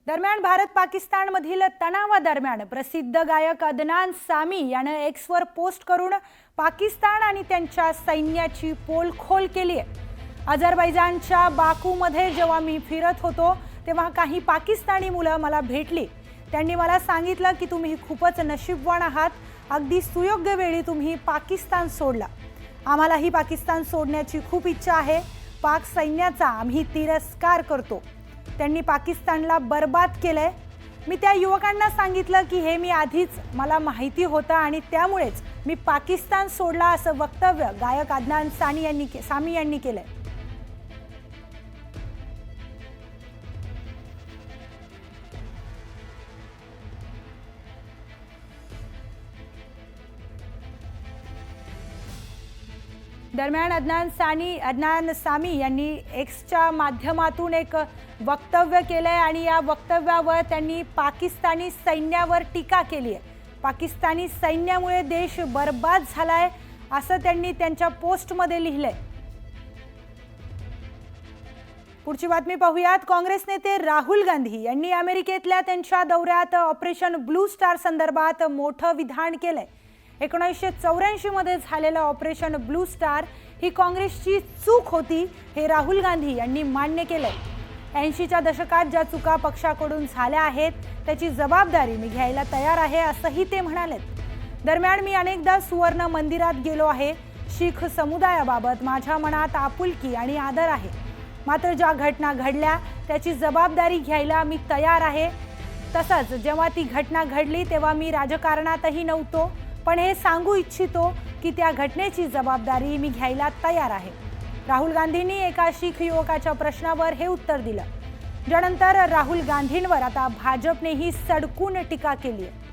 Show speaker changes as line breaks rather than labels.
दरम्यान भारत पाकिस्तानमधील तणावादरम्यान प्रसिद्ध गायक अदनान सामी याने एक्सवर पोस्ट करून पाकिस्तान आणि त्यांच्या सैन्याची पोलखोल केली आहे। अझरबैजानच्या बाकूमध्ये जेव्हा मी फिरत होतो तेव्हा काही पाकिस्तानी मुलं मला भेटली। त्यांनी मला सांगितलं की तुम्ही खूपच नशीबवान आहात, अगदी सुयोग्य वेळी तुम्ही पाकिस्तान सोडला। आम्हालाही पाकिस्तान सोडण्याची खूप इच्छा आहे। पाक सैन्याचा आम्ही तिरस्कार करतो। त्यांनी पाकिस्तानला बर्बाद केलंय। मी त्या युवकांना सांगितलं की हे मी आधीच मला माहिती होतं आणि त्यामुळेच मी पाकिस्तान सोडला असं वक्तव्य गायक अदनान सामी यांनी केलंय। दरम्यान अदनान सामी यांनी एक्सच्या माध्यमातून एक वक्तव्य केलंय आणि या वक्तव्यावर त्यांनी पाकिस्तानी सैन्यावर टीका केली आहे। पाकिस्तानी सैन्यामुळे देश बर्बाद झालाय असं त्यांनी त्यांच्या पोस्टमध्ये लिहिलंय। पुढची बातमी पाहूयात। काँग्रेस नेते राहुल गांधी यांनी अमेरिकेतल्या त्यांच्या दौऱ्यात ऑपरेशन ब्लू स्टार संदर्भात मोठं विधान केलंय। 1984 मध्ये झालेलं ऑपरेशन ब्लू स्टार ही काँग्रेसची चूक होती हे राहुल गांधी यांनी मान्य केलंय। 80च्या दशकात ज्या चुका पक्षाकडून झाल्या आहेत त्याची जबाबदारी मी घ्यायला तयार आहे असंही ते म्हणालेत। दरम्यान मी अनेकदा सुवर्ण मंदिरात गेलो आहे। शीख समुदायाबाबत माझ्या मनात आपुलकी आणि आदर आहे, मात्र ज्या घटना घडल्या त्याची जबाबदारी घ्यायला मी तयार आहे। तसंच जेव्हा ती घटना घडली तेव्हा मी राजकारणातही नव्हतो, पण हे सांगू इच्छितो की त्या घटनेची जबाबदारी मी घ्यायला तयार आहे। राहुल गांधींनी एका शीख युवकाच्या प्रश्नावर हे उत्तर दिलं, ज्यानंतर राहुल गांधींवर आता भाजपनेही सडकून टीका केली आहे।